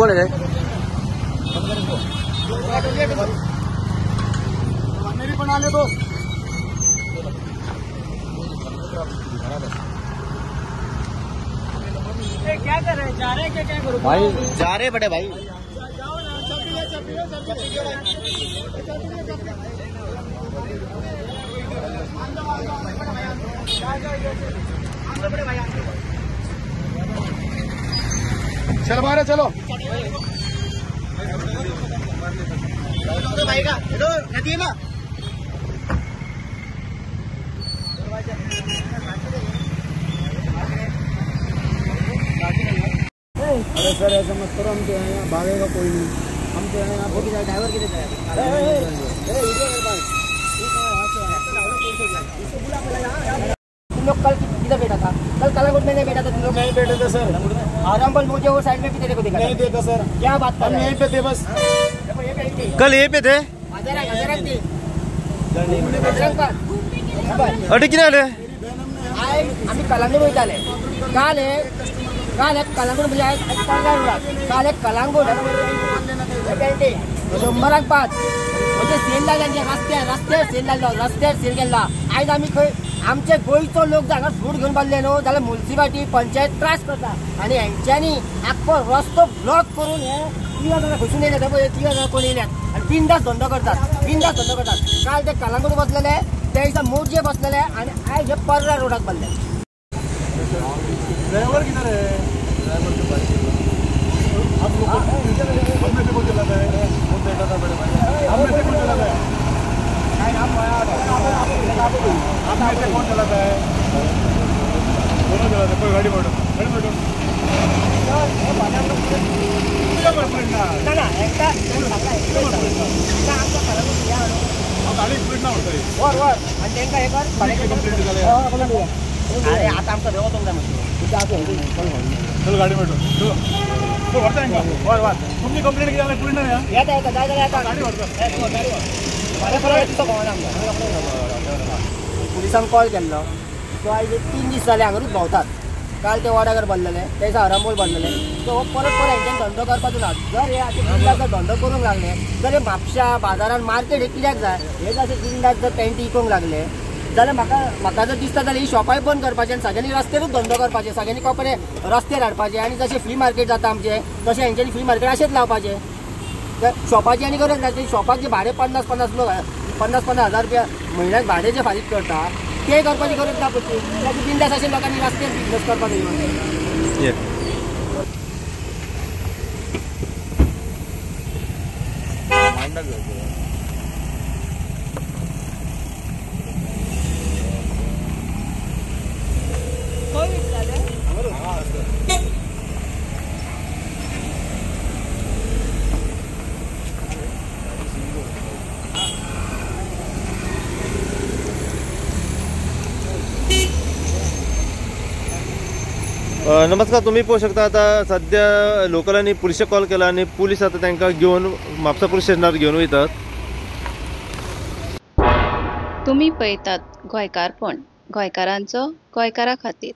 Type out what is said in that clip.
कौन है? मेरी बना ले दो। क्या कर रहे हैं? जा रहे हैं क्या करो भाई? जा रहे बड़े भाई। जाओ ना, चलो बाहर चलो भाई का हेलो नदीमा। अरे सर ऐसा मत करो, हम तो यहाँ भागेगा कोई नहीं, हम तो यहाँ ड्राइवर के लिए तुम लोग कल किधर बैठा था? कल कालाकोट में नहीं बैठा था तुम लोग? नहीं बैठे थे सर। आरामबल मुझे वो साइड में भी तेरे को देखा नहीं देखा सर। क्या बात कर रहे हैं? यहीं पे थे बस। कल यहीं पे थे? अटे किती आले? आम्ही कलांगूट वयताले काल एक कलांगूट म्हणजे काल एक कलांगूट 100-5 म्हणजे सेल लागला रस्त्यार सेल गेला। आज आम्ही खंय आमचे गोंयचो लोक जागा फूड घेवन बसले न्हू जाल्यार म्युनिसिपालिटी पंचायत त्रास करता आणि हेंच्यांनी आख्खो रस्तो ब्लॉक करून हे 3 जाणां खसून येयले ते पळय 3 जाणां कोण येयल्यात आणि बिनधास्त धंदो करतात। काल ते कलांगूट बसलेले त्या दिसा मोर्चे बसलेले आणि आज हे पर्रा रोडाक बसले। ड्राइवर किधर है? ड्राइवर के पास आप लोग हमने से कौन चलाता है? वो बेटा था बड़े भाई। हमने से कौन चलाता है? हमने से कौन चलाता है? दोनों चलाते हैं। कोई गाड़ी मोड़ो ना एकटा गाडी स्पीड ना होतोय वर आणि त्यांना हे कर गाडी कंप्लीट झाले। अरे आता आमचा देव तुमचा चल गाडी भेटू तू वरता आहे का? वर तुम्ही कंप्लेंट केला स्पीड नाही या आता गाडी पुलिसांक कॉल केल्लो सो आज 3 दीस जाले हांगारूच भोंवतात। काल ते वडागर बसलेले त्याचा आरामोल बसलेले सो परत हेंच्यान धंदो करपाचो ना। जर हे अशें धंदो करूंक लागले जर हे म्हापशा बाजारात मार्केट हे कित्याक जाय? हे जशें जिल्ल्यात जर पॅन्टी विकूंक लागले जाल्यार म्हाका जर दिसता जाल्यार ही शॉपाय बंद करपाचें आनी सगळ्यांनी रस्त्यारूच धंदो करपाचें, सगळ्यांनी कपडे रस्त्यार हाडपाचे आणि जशें फ्ली मार्केट जाता आमचें तशें हेंच्यांनी फ्ली मार्केट अशेंच लावपाचें। शॉपाची आनी गरज ना। शॉपाक जे भाडें 50-50 हजार रुपया म्हयन्याक भाडें जे फारीक करता ते करपाची गरज ना पडची। त्याची बिंदास अशें लोकांनी रस्त्यार बिजनेस करपाक येवं। नमस्कार, तुम्ही पाहू शकता आता सध्या लोकलांनी पुलिसाक कॉल केला आणि पुलिस आता त्यांना घेऊन म्हापसा पुलिस स्टेशनार घेऊन वयतात। तुम्ही पळयतात गोंयकारपण, गोंयकारांचो गोंयकारा खातीर।